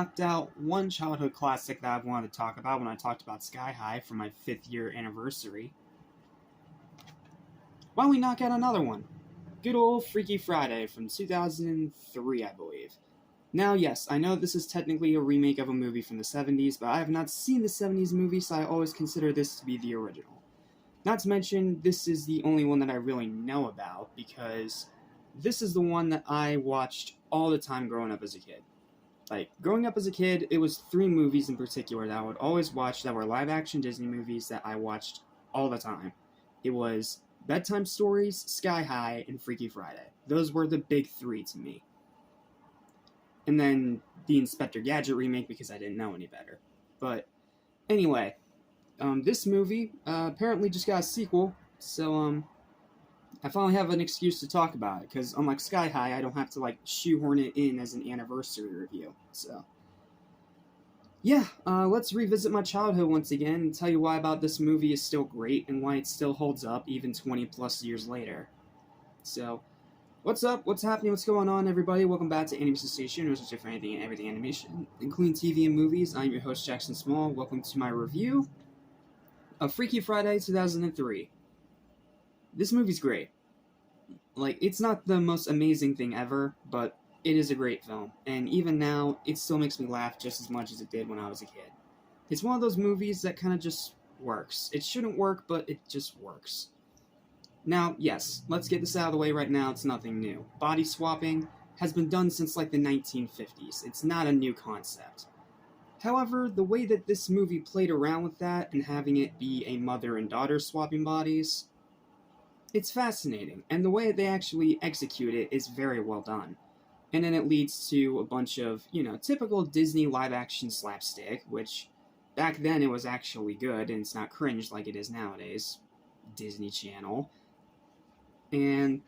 knocked out one childhood classic that I've wanted to talk about when I talked about Sky High for my 5th year anniversary. Why don't we knock out another one? Good old Freaky Friday from 2003, I believe. Now, yes, I know this is technically a remake of a movie from the 70s, but I have not seen the 70s movie, so I always consider this to be the original. Not to mention, this is the only one that I really know about, because this is the one that I watched all the time growing up as a kid. Growing up as a kid, it was 3 movies in particular that I would always watch that were live-action Disney movies that I watched all the time. It was Bedtime Stories, Sky High, and Freaky Friday. Those were the big 3 to me. And then the Inspector Gadget remake because I didn't know any better. But anyway, this movie apparently just got a sequel, so I finally have an excuse to talk about it, because unlike Sky High, I don't have to shoehorn it in as an anniversary review. So yeah, let's revisit my childhood once again and tell you why about this movie is still great and why it still holds up even 20 plus years later. So, what's up? What's happening? What's going on, everybody? Welcome back to Animation Station, which is for anything and everything animation, including TV and movies. I'm your host, Jackson Small. Welcome to my review of Freaky Friday 2003. This movie's great. It's not the most amazing thing ever, but it is a great film. And even now, it still makes me laugh just as much as it did when I was a kid. It's one of those movies that kind of just works. It shouldn't work, but it just works. Now, yes, let's get this out of the way right now. It's nothing new. Body swapping has been done since the 1950s. It's not a new concept. However, the way that this movie played around with that and having it be a mother and daughter swapping bodies, it's fascinating, and the way they actually execute it is very well done. And then it leads to a bunch of, typical Disney live-action slapstick, which back then it was actually good, and it's not cringe like it is nowadays. Disney Channel. And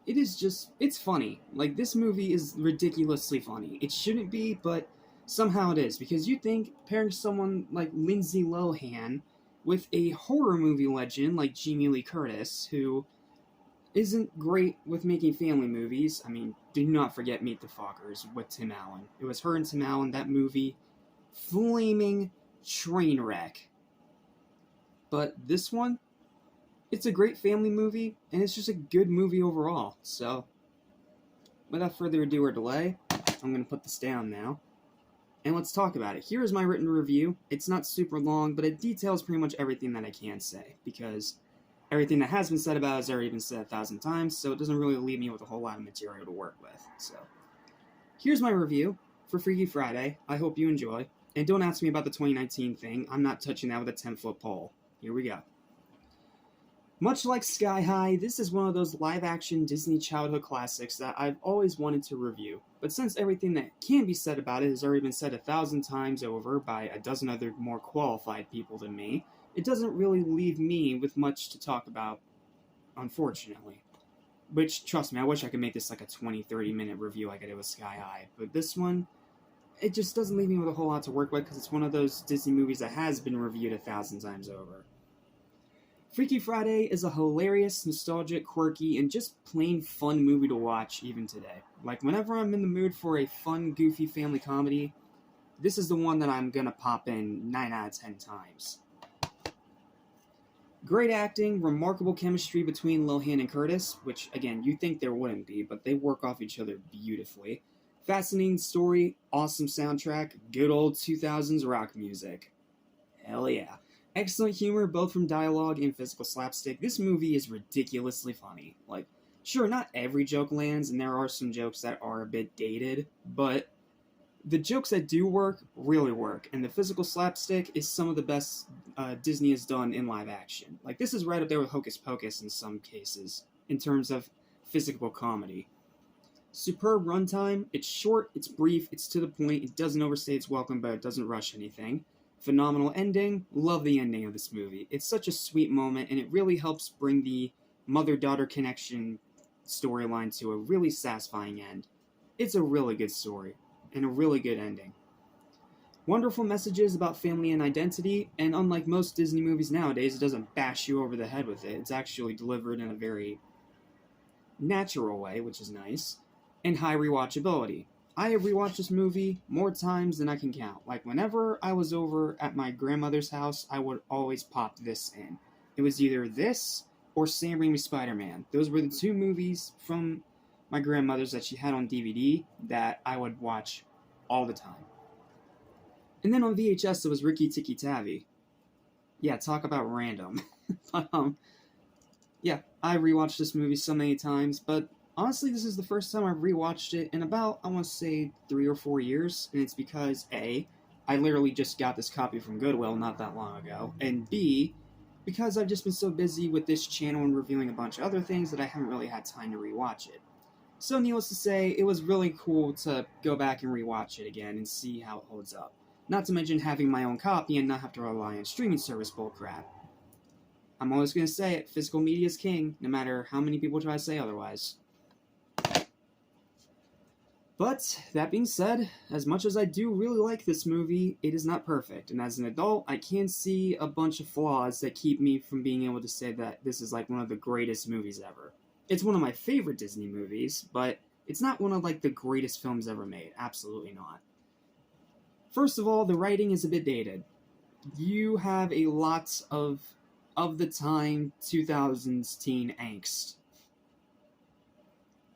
it's funny. This movie is ridiculously funny. It shouldn't be, but somehow it is, because you think pairing someone like Lindsay Lohan with a horror movie legend like Jamie Lee Curtis, who isn't great with making family movies. I mean, do not forget Meet the Fockers with Tim Allen. It was her and Tim Allen, that movie, flaming train wreck. But this one, it's a great family movie, and it's just a good movie overall. So, without further ado or delay, I'm going to put this down now, and let's talk about it. Here is my written review. It's not super long, but it details pretty much everything that I can say, because everything that has been said about it has already been said 1,000 times, so it doesn't really leave me with a whole lot of material to work with. So, here's my review for Freaky Friday. I hope you enjoy. And don't ask me about the 2019 thing. I'm not touching that with a 10-foot pole. Here we go. Much like Sky High, this is one of those live-action Disney childhood classics that I've always wanted to review. But since everything that can be said about it has already been said 1,000 times over by a dozen other more qualified people than me, it doesn't really leave me with much to talk about, unfortunately. Which, trust me, I wish I could make this like a 20-30 minute review like I did with Sky High. But this one, it just doesn't leave me with a whole lot to work with, because it's one of those Disney movies that has been reviewed 1,000 times over. Freaky Friday is a hilarious, nostalgic, quirky, and just plain fun movie to watch even today. Whenever I'm in the mood for a fun, goofy family comedy, this is the one that I'm gonna pop in 9 out of 10 times. Great acting, remarkable chemistry between Lohan and Curtis, which, again, you'd think there wouldn't be, but they work off each other beautifully. Fascinating story, awesome soundtrack, good old 2000s rock music. Hell yeah. Excellent humor, both from dialogue and physical slapstick. This movie is ridiculously funny. Sure, not every joke lands, and there are some jokes that are a bit dated, but the jokes that do work, really work, and the physical slapstick is some of the best Disney has done in live action. This is right up there with Hocus Pocus in some cases, in terms of physical comedy. Superb runtime, it's short, it's brief, it's to the point, it doesn't overstay its welcome, but it doesn't rush anything. Phenomenal ending, love the ending of this movie. It's such a sweet moment, and it really helps bring the mother-daughter connection storyline to a really satisfying end. It's a really good story, and a really good ending. Wonderful messages about family and identity, and unlike most Disney movies nowadays, it doesn't bash you over the head with it. It's actually delivered in a very natural way, which is nice, and high rewatchability. I have rewatched this movie more times than I can count. Like, whenever I was over at my grandmother's house, I would always pop this in. It was either this or Sam Raimi's Spider-Man. Those were the two movies from my grandmother's that she had on DVD that I would watch all the time. And then on VHS, it was Ricky Tikki Tavi. Yeah, talk about random. But, yeah, I rewatched this movie so many times, but honestly, this is the first time I've rewatched it in about, I want to say, 3 or 4 years, and it's because, A, I literally just got this copy from Goodwill not that long ago, and B, because I've just been so busy with this channel and reviewing a bunch of other things that I haven't really had time to rewatch it. So needless to say, it was really cool to go back and rewatch it again and see how it holds up. Not to mention having my own copy and not have to rely on streaming service bullcrap. I'm always going to say it, physical media is king, no matter how many people try to say otherwise. But, that being said, as much as I do really like this movie, it is not perfect, and as an adult, I can see a bunch of flaws that keep me from being able to say that this is like one of the greatest movies ever. It's one of my favorite Disney movies, but it's not one of like the greatest films ever made, absolutely not. First of all, the writing is a bit dated. You have a lot of the time 2000s teen angst.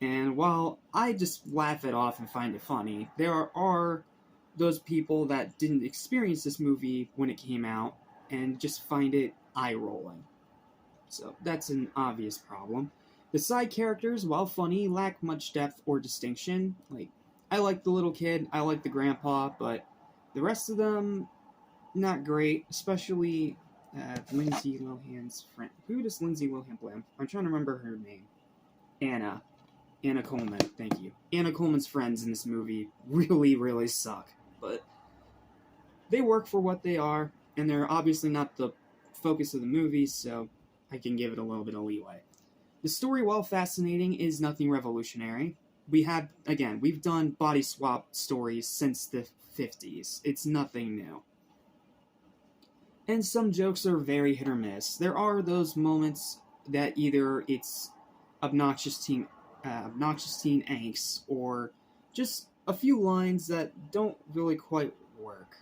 And while I just laugh it off and find it funny, there are those people that didn't experience this movie when it came out and just find it eye-rolling. So that's an obvious problem. The side characters, while funny, lack much depth or distinction. Like, I like the little kid, I like the grandpa, but the rest of them, not great, especially Lindsay Lohan's friend. Who does Lindsay Lohan play? I'm trying to remember her name. Anna Coleman, thank you. Anna Coleman's friends in this movie really, really suck. But they work for what they are, and they're obviously not the focus of the movie, so I can give it a little bit of leeway. The story, while fascinating, is nothing revolutionary. We've done body swap stories since the 50s. It's nothing new. And some jokes are very hit or miss. There are those moments that either it's obnoxious teen angst, or just a few lines that don't really quite work.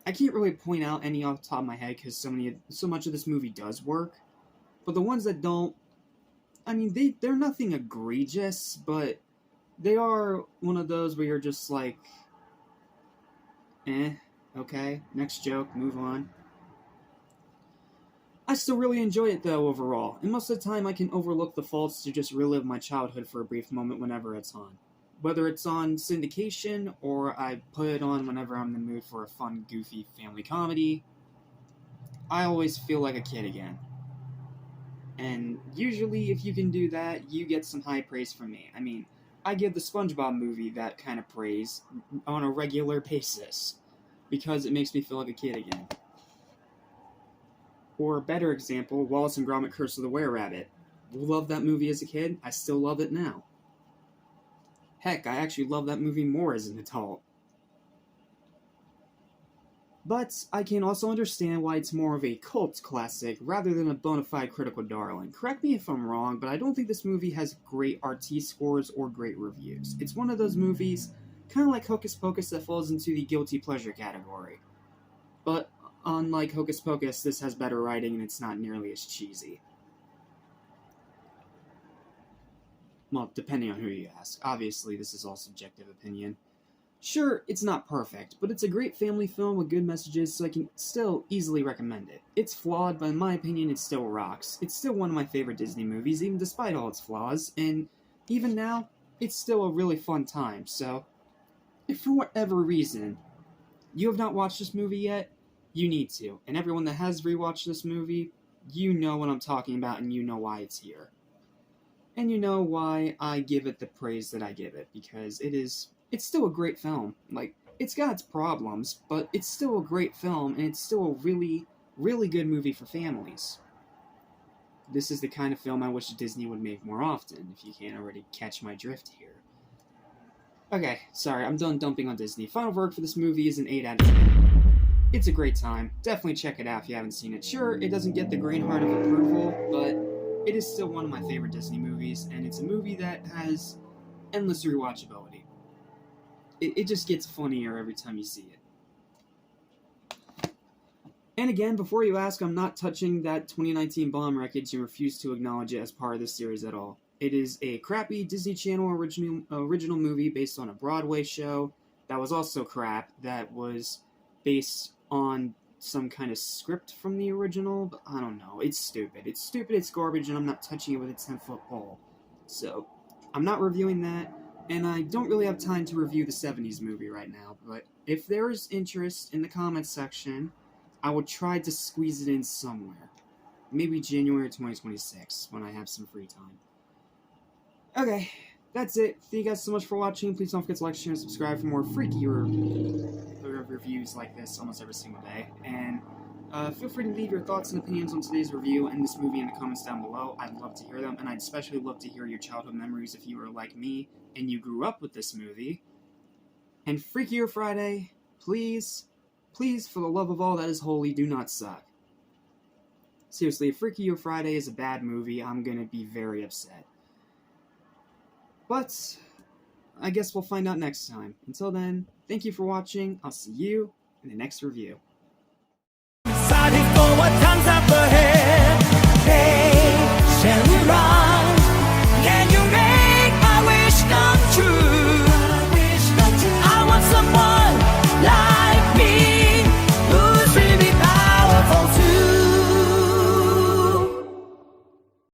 I can't really point out any off the top of my head because so much of this movie does work, but the ones that don't, I mean, they're nothing egregious, but they are one of those where you're just like, okay, next joke, move on. I still really enjoy it though overall, and most of the time I can overlook the faults to just relive my childhood for a brief moment whenever it's on. Whether it's on syndication, or I put it on whenever I'm in the mood for a fun, goofy family comedy, I always feel like a kid again. And usually if you can do that, you get some high praise from me. I mean, I give the SpongeBob movie that kind of praise on a regular basis, because it makes me feel like a kid again. Or a better example, Wallace and Gromit: Curse of the Were-Rabbit. Loved that movie as a kid, I still love it now. Heck, I actually love that movie more as an adult. But I can also understand why it's more of a cult classic rather than a bona fide critical darling. Correct me if I'm wrong, but I don't think this movie has great RT scores or great reviews. It's one of those movies, kind of like Hocus Pocus, that falls into the guilty pleasure category. But unlike Hocus Pocus, this has better writing and it's not nearly as cheesy. Well, depending on who you ask. Obviously, this is all subjective opinion. Sure, it's not perfect, but it's a great family film with good messages, so I can still easily recommend it. It's flawed, but in my opinion, it still rocks. It's still one of my favorite Disney movies, even despite all its flaws, and even now, it's still a really fun time, so if for whatever reason you have not watched this movie yet, you need to. And everyone that has rewatched this movie, you know what I'm talking about and you know why it's here. And you know why I give it the praise that I give it, because it's still a great film. Like, it's got its problems, but it's still a great film, and it's still a really, really good movie for families. This is the kind of film I wish Disney would make more often, if you can't already catch my drift here. Okay, sorry, I'm done dumping on Disney. Final verdict for this movie is an 8 out of 10. It's a great time. Definitely check it out if you haven't seen it. Sure, it doesn't get the green heart of approval, but it is still one of my favorite Disney movies, and it's a movie that has endless rewatchability. it just gets funnier every time you see it. And again, before you ask, I'm not touching that 2019 bomb wreckage and refuse to acknowledge it as part of the series at all. It is a crappy Disney Channel original movie based on a Broadway show that was also crap, that was based on some kind of script from the original, but I don't know. It's stupid. It's stupid, it's garbage, and I'm not touching it with a 10-foot pole. So, I'm not reviewing that, and I don't really have time to review the 70s movie right now, but if there is interest in the comments section, I will try to squeeze it in somewhere. Maybe January 2026, when I have some free time. Okay, that's it. Thank you guys so much for watching. Please don't forget to like, share, and subscribe for more freaky reviews like this almost every single day. And feel free to leave your thoughts and opinions on today's review and this movie in the comments down below. I'd love to hear them, and I'd especially love to hear your childhood memories if you were like me and you grew up with this movie. And Freakier Friday, please, please, for the love of all that is holy, do not suck. Seriously, if Freakier Friday is a bad movie, I'm gonna be very upset. But I guess we'll find out next time. Until then, thank you for watching. I'll see you in the next review. Excited for what comes up ahead. Hey, shall we